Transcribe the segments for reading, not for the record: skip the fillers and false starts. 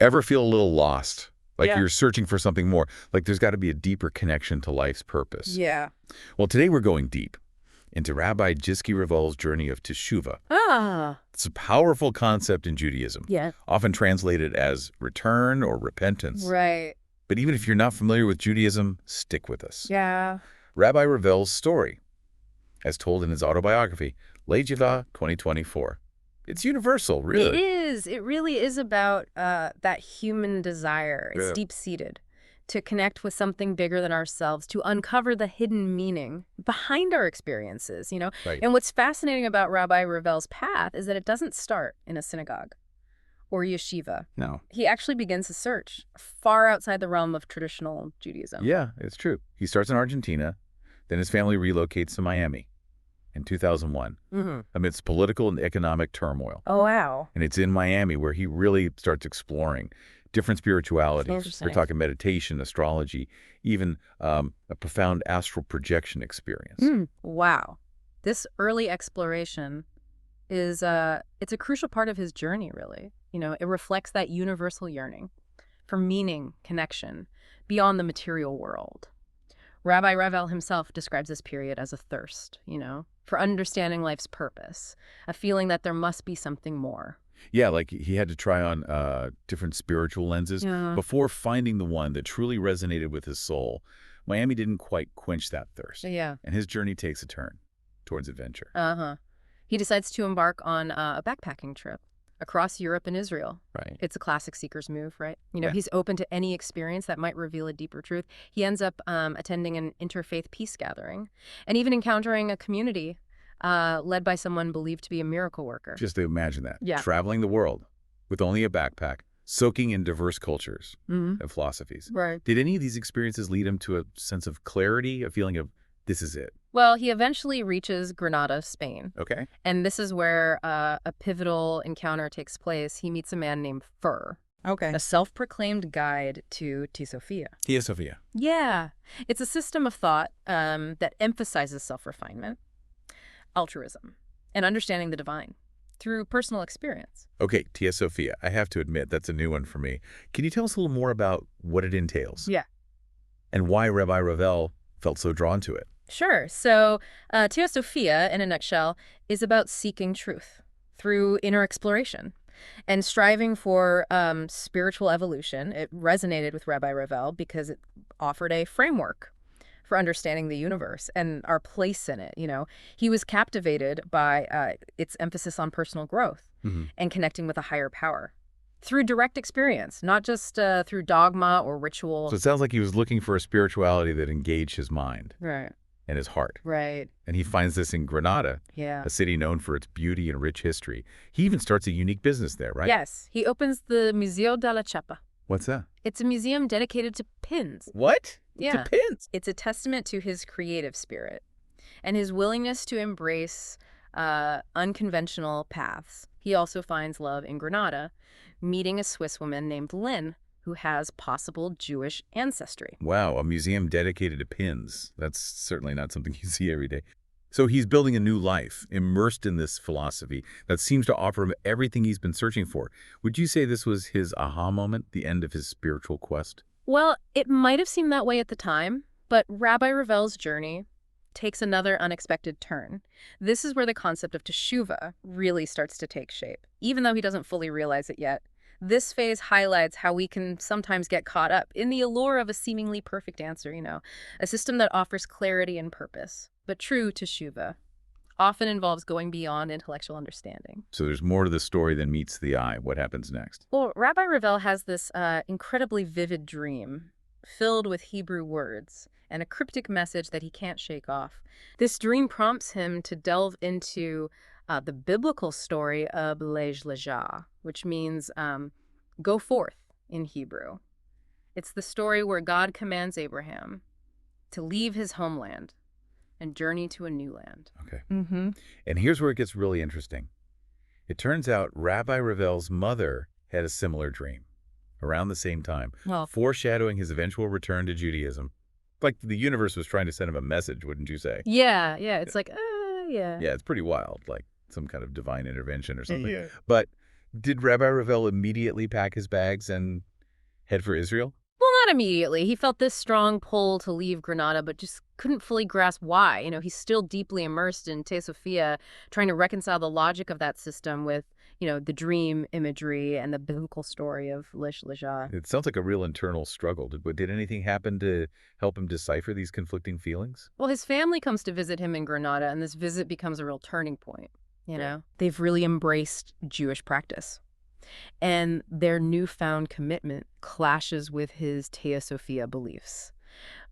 Ever feel a little lost? Like Yeah. you're searching for something more? Like there's got to be a deeper connection to life's purpose. Yeah. Well, today we're going deep into Rabbi Ravel's journey of teshuvah. Ah. It's a powerful concept in Judaism, Yeah. often translated as return or repentance. Right. But even if you're not familiar with Judaism, stick with us. Yeah. Rabbi Ravel's story, as told in his autobiography, Yeshiva 2024. It's universal, really. It is. It really is about that human desire. It's Yeah. deep-seated to connect with something bigger than ourselves, to uncover the hidden meaning behind our experiences, Right. And what's fascinating about Rabbi Ravel's path is that it doesn't start in a synagogue or yeshiva. No. He actually begins a search far outside the realm of traditional Judaism. Yeah, it's true. He starts in Argentina, then his family relocates to Miami in 2001 amidst political and economic turmoil. Oh, wow. And it's in Miami where he really starts exploring different spiritualities. Interesting. We're talking meditation, astrology, even a profound astral projection experience. Wow. This early exploration is it's a crucial part of his journey, really. It reflects that universal yearning for meaning, connection, beyond the material world. Rabbi Ravel himself describes this period as a thirst, for understanding life's purpose, a feeling that there must be something more. Yeah, like he had to try on different spiritual lenses before finding the one that truly resonated with his soul. Miami didn't quite quench that thirst. Yeah. And his journey takes a turn towards adventure. He decides to embark on a backpacking trip across Europe and Israel. Right. It's a classic seeker's move, right? Yeah. He's open to any experience that might reveal a deeper truth. He ends up attending an interfaith peace gathering and even encountering a community led by someone believed to be a miracle worker. Just to imagine that. Yeah. Traveling the world with only a backpack, soaking in diverse cultures and philosophies. Right. Did any of these experiences lead him to a sense of clarity, a feeling of, this is it? Well, he eventually reaches Granada, Spain. Okay. And this is where a pivotal encounter takes place. He meets a man named Fur. Okay. A self-proclaimed guide to Theosophy. Theosophy. Yeah. It's a system of thought that emphasizes self-refinement, altruism, and understanding the divine through personal experience. Okay, Theosophy. I have to admit, that's a new one for me. Can you tell us a little more about what it entails? Yeah. And why Rabbi Ravel felt so drawn to it? Sure. So Theosophy, in a nutshell, is about seeking truth through inner exploration and striving for spiritual evolution. It resonated with Rabbi Ravel because it offered a framework for understanding the universe and our place in it. He was captivated by its emphasis on personal growth and connecting with a higher power through direct experience, not just through dogma or ritual. So it sounds like he was looking for a spirituality that engaged his mind Right. and his heart. Right. And he finds this in Granada, Yeah. a city known for its beauty and rich history. He even starts a unique business there, right? Yes. He opens the Museo de la Chapa. What's that? It's a museum dedicated to pins. What? Yeah. To pins? It's a testament to his creative spirit and his willingness to embrace unconventional paths. He also finds love in Granada, meeting a Swiss woman named Lynn, who has possible Jewish ancestry. Wow, a museum dedicated to pins. That's certainly not something you see every day. So he's building a new life, immersed in this philosophy that seems to offer him everything he's been searching for. Would you say this was his aha moment, the end of his spiritual quest? Well, it might have seemed that way at the time, but Rabbi Ravel's journey takes another unexpected turn. This is where the concept of teshuvah really starts to take shape, even though he doesn't fully realize it yet. This phase highlights how we can sometimes get caught up in the allure of a seemingly perfect answer, a system that offers clarity and purpose. But true teshuvah often involves going beyond intellectual understanding. So there's more to the story than meets the eye. What happens next? Well, Rabbi Ravel has this incredibly vivid dream filled with Hebrew words and a cryptic message that he can't shake off. This dream prompts him to delve into the biblical story of Lej Lejah, which means go forth in Hebrew. It's the story where God commands Abraham to leave his homeland and journey to a new land. Okay. And here's where it gets really interesting. It turns out Rabbi Ravel's mother had a similar dream around the same time, Well, foreshadowing his eventual return to Judaism. Like the universe was trying to send him a message, wouldn't you say? yeah. It's like, yeah. Yeah, it's pretty wild, like some kind of divine intervention or something. Yeah. But Did Rabbi Ravel immediately pack his bags and head for Israel? Well, not immediately. He felt this strong pull to leave Granada, but just couldn't fully grasp why. He's still deeply immersed in Theosophy, trying to reconcile the logic of that system with, the dream imagery and the biblical story of Lish Lajah. It sounds like a real internal struggle. Did anything happen to help him decipher these conflicting feelings? Well, his family comes to visit him in Granada, and this visit becomes a real turning point. Yeah. They've really embraced Jewish practice. And their newfound commitment clashes with his Theosophia beliefs.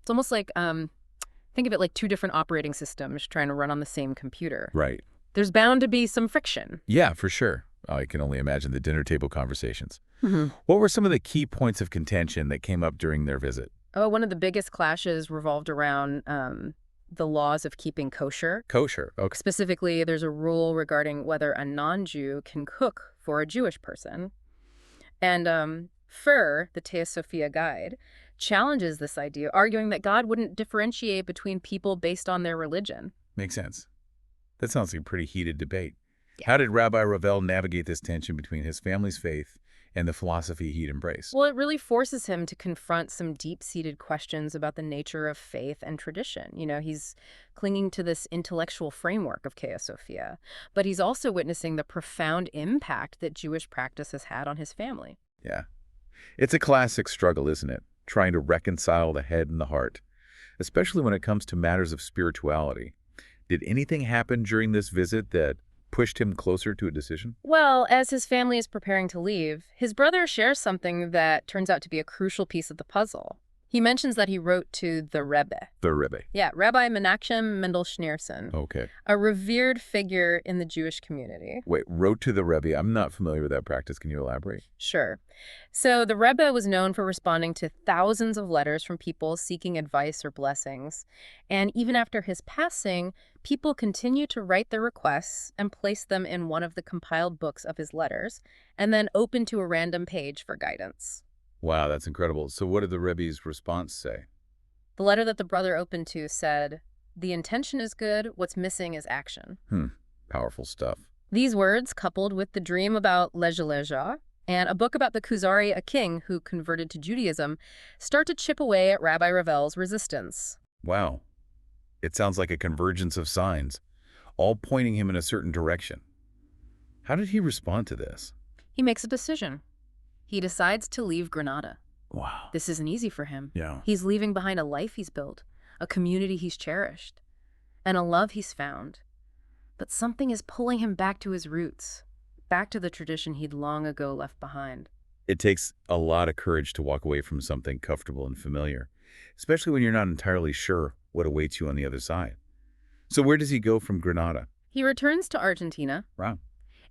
It's almost like, think of it like two different operating systems trying to run on the same computer. Right. There's bound to be some friction. Yeah, for sure. I can only imagine the dinner table conversations. Mm-hmm. What were some of the key points of contention that came up during their visit? Oh, one of the biggest clashes revolved around the laws of keeping kosher. Kosher. Okay. Specifically, there's a rule regarding whether a non-Jew can cook for a Jewish person. And Fur, the Theosophia guide, challenges this idea, arguing that God wouldn't differentiate between people based on their religion. Makes sense. That sounds like a pretty heated debate. Yeah. How did Rabbi Ravel navigate this tension between his family's faith and the philosophy he'd embraced? Well, it really forces him to confront some deep-seated questions about the nature of faith and tradition. He's clinging to this intellectual framework of Theosophia, but he's also witnessing the profound impact that Jewish practice has had on his family. Yeah. It's a classic struggle, isn't it? Trying to reconcile the head and the heart, especially when it comes to matters of spirituality. Did anything happen during this visit that pushed him closer to a decision? Well, as his family is preparing to leave, his brother shares something that turns out to be a crucial piece of the puzzle. He mentions that he wrote to the Rebbe. The Rebbe. Yeah, Rabbi Menachem Mendel Schneerson, Okay. a revered figure in the Jewish community. Wait, wrote to the Rebbe. I'm not familiar with that practice. Can you elaborate? Sure. So the Rebbe was known for responding to thousands of letters from people seeking advice or blessings. And even after his passing, people continue to write their requests and place them in one of the compiled books of his letters, and then open to a random page for guidance. Wow, that's incredible. So what did the Rebbe's response say? The letter that the brother opened to said, "The intention is good, what's missing is action." Powerful stuff. These words, coupled with the dream about Lejah and a book about the Kuzari, a king who converted to Judaism, start to chip away at Rabbi Ravel's resistance. Wow. It sounds like a convergence of signs, all pointing him in a certain direction. How did he respond to this? He makes a decision. He decides to leave Granada. Wow. This isn't easy for him. Yeah. He's leaving behind a life he's built, a community he's cherished, and a love he's found. But something is pulling him back to his roots, back to the tradition he'd long ago left behind. It takes a lot of courage to walk away from something comfortable and familiar, especially when you're not entirely sure what awaits you on the other side. So where does he go from Granada? He returns to Argentina Wow.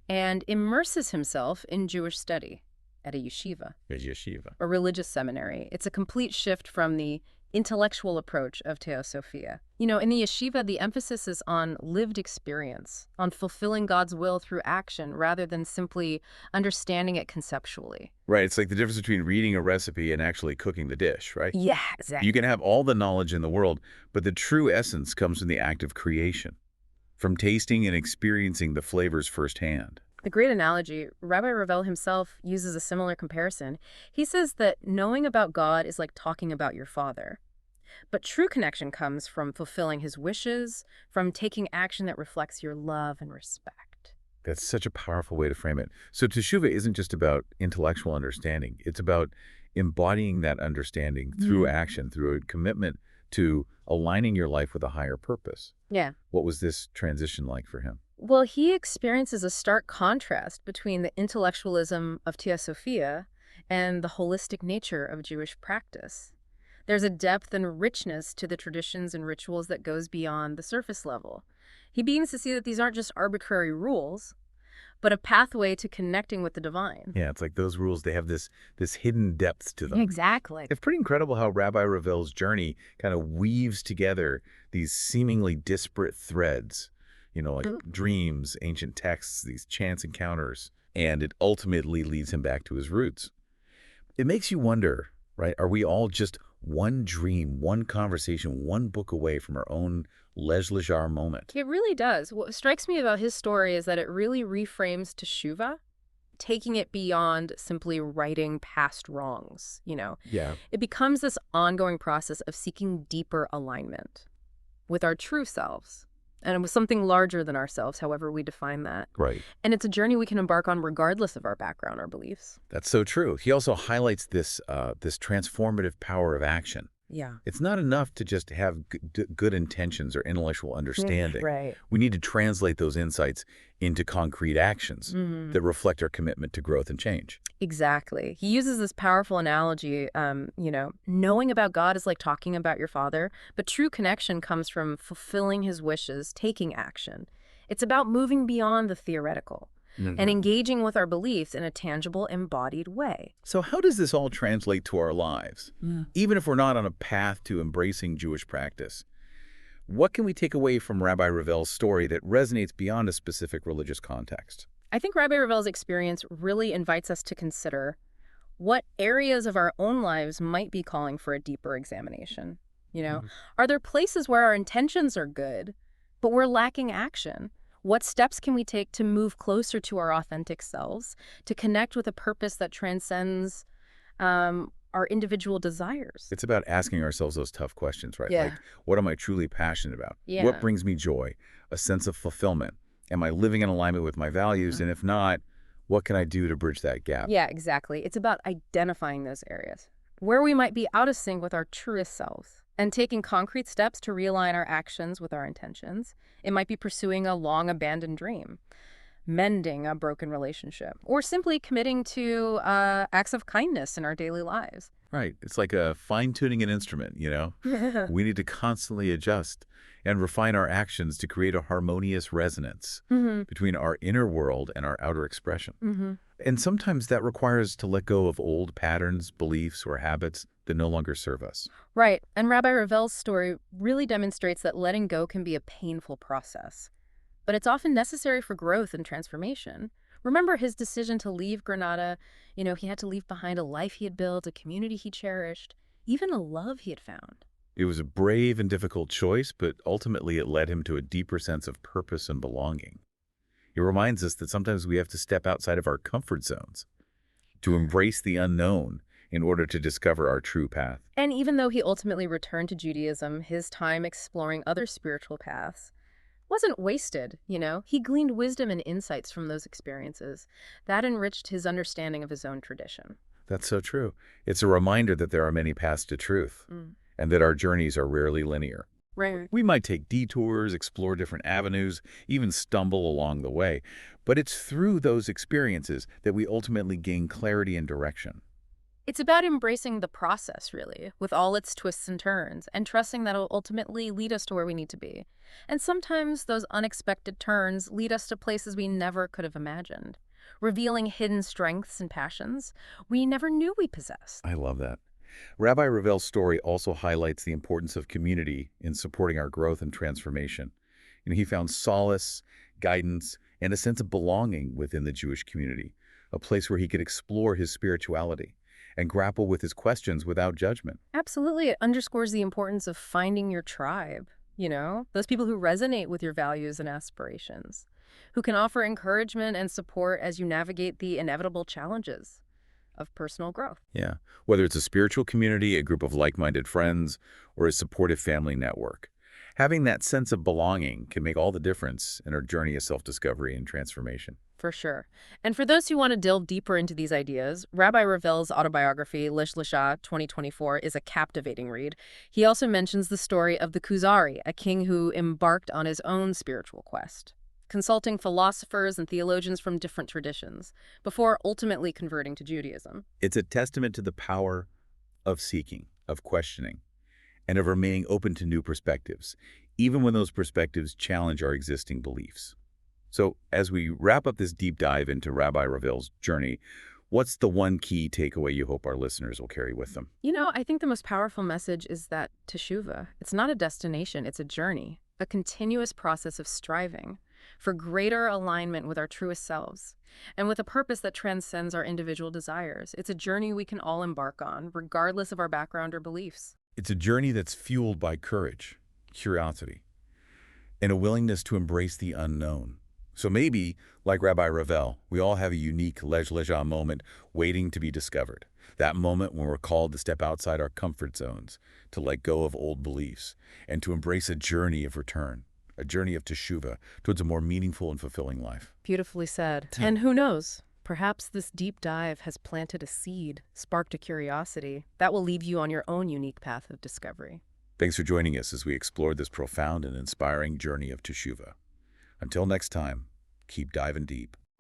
and immerses himself in Jewish study at a yeshiva, Yeshiva. a religious seminary. It's a complete shift from the intellectual approach of Theosophia. In the yeshiva, the emphasis is on lived experience, on fulfilling God's will through action rather than simply understanding it conceptually. Right. It's like the difference between reading a recipe and actually cooking the dish, right? Yeah, exactly. You can have all the knowledge in the world, but the true essence comes from the act of creation, from tasting and experiencing the flavors firsthand. A great analogy. Rabbi Ravel himself uses a similar comparison. He says that knowing about God is like talking about your father. But true connection comes from fulfilling his wishes, from taking action that reflects your love and respect. That's such a powerful way to frame it. So Teshuvah isn't just about intellectual understanding. It's about embodying that understanding through action, through a commitment to aligning your life with a higher purpose. Yeah. What was this transition like for him? Well, he experiences a stark contrast between the intellectualism of Theosophia and the holistic nature of Jewish practice. There's a depth and richness to the traditions and rituals that goes beyond the surface level. He begins to see that these aren't just arbitrary rules, but a pathway to connecting with the divine. Yeah, it's like those rules, they have this hidden depth to them. Exactly. It's pretty incredible how Rabbi Ravel's journey kind of weaves together these seemingly disparate threads, like dreams, ancient texts, these chance encounters, and it ultimately leads him back to his roots. It makes you wonder, right? Are we all just one dream, one conversation, one book away from our own Lej Lajar moment? It really does. What strikes me about his story is that it really reframes teshuvah taking it beyond simply righting past wrongs, Yeah. It becomes this ongoing process of seeking deeper alignment with our true selves and with something larger than ourselves, however we define that. Right. And it's a journey we can embark on regardless of our background or beliefs. That's so true. He also highlights this transformative power of action. Yeah. It's not enough to just have good intentions or intellectual understanding. Right. We need to translate those insights into concrete actions Mhm. that reflect our commitment to growth and change. Exactly. He uses this powerful analogy, knowing about God is like talking about your father, but true connection comes from fulfilling his wishes, taking action. It's about moving beyond the theoretical and engaging with our beliefs in a tangible, embodied way. So how does this all translate to our lives? Even if we're not on a path to embracing Jewish practice, what can we take away from Rabbi Ravel's story that resonates beyond a specific religious context? I think Rabbi Ravel's experience really invites us to consider what areas of our own lives might be calling for a deeper examination. Are there places where our intentions are good, but we're lacking action? What steps can we take to move closer to our authentic selves, to connect with a purpose that transcends our individual desires? It's about asking ourselves those tough questions, right? Yeah. Like, what am I truly passionate about? Yeah. What brings me joy? A sense of fulfillment? Am I living in alignment with my values? And if not, what can I do to bridge that gap? Yeah, exactly. It's about identifying those areas where we might be out of sync with our truest selves and taking concrete steps to realign our actions with our intentions. It might be pursuing a long-abandoned dream, mending a broken relationship, or simply committing to acts of kindness in our daily lives. Right. It's like a fine-tuning an instrument, We need to constantly adjust and refine our actions to create a harmonious resonance between our inner world and our outer expression. And sometimes that requires to let go of old patterns, beliefs, or habits that no longer serve us. Right. And Rabbi Ravel's story really demonstrates that letting go can be a painful process, but it's often necessary for growth and transformation. Remember his decision to leave Granada. He had to leave behind a life he had built, a community he cherished, even a love he had found. It was a brave and difficult choice, but ultimately it led him to a deeper sense of purpose and belonging. It reminds us that sometimes we have to step outside of our comfort zones to embrace the unknown in order to discover our true path. And even though he ultimately returned to Judaism, his time exploring other spiritual paths wasn't wasted, He gleaned wisdom and insights from those experiences. That enriched his understanding of his own tradition. That's so true. It's a reminder that there are many paths to truth and that our journeys are rarely linear. Right. We might take detours, explore different avenues, even stumble along the way, but it's through those experiences that we ultimately gain clarity and direction. It's about embracing the process, really, with all its twists and turns, and trusting that it'll ultimately lead us to where we need to be. And sometimes those unexpected turns lead us to places we never could have imagined, revealing hidden strengths and passions we never knew we possessed. I love that. Rabbi Ravel's story also highlights the importance of community in supporting our growth and transformation. He found solace, guidance, and a sense of belonging within the Jewish community, a place where he could explore his spirituality and grapple with his questions without judgment. Absolutely. It underscores the importance of finding your tribe, those people who resonate with your values and aspirations, who can offer encouragement and support as you navigate the inevitable challenges of personal growth. Yeah, whether it's a spiritual community, a group of like-minded friends, or a supportive family network. Having that sense of belonging can make all the difference in our journey of self-discovery and transformation. For sure. And for those who want to delve deeper into these ideas, Rabbi Ravel's autobiography, Lish Lisha 2024, is a captivating read. He also mentions the story of the Kuzari, a king who embarked on his own spiritual quest, consulting philosophers and theologians from different traditions, before ultimately converting to Judaism. It's a testament to the power of seeking, of questioning, and of remaining open to new perspectives, even when those perspectives challenge our existing beliefs. So, as we wrap up this deep dive into Rabbi Ravel's journey, what's the one key takeaway you hope our listeners will carry with them? I think the most powerful message is that teshuvah, it's not a destination, it's a journey, a continuous process of striving for greater alignment with our truest selves and with a purpose that transcends our individual desires. It's a journey we can all embark on, regardless of our background or beliefs. It's a journey that's fueled by courage, curiosity, and a willingness to embrace the unknown, So maybe, like Rabbi Ravel, we all have a unique lej leja moment waiting to be discovered. That moment when we're called to step outside our comfort zones, to let go of old beliefs, and to embrace a journey of return, a journey of teshuvah towards a more meaningful and fulfilling life. Beautifully said. And who knows? Perhaps this deep dive has planted a seed, sparked a curiosity that will lead you on your own unique path of discovery. Thanks for joining us as we explore this profound and inspiring journey of teshuvah. Until next time, keep diving deep.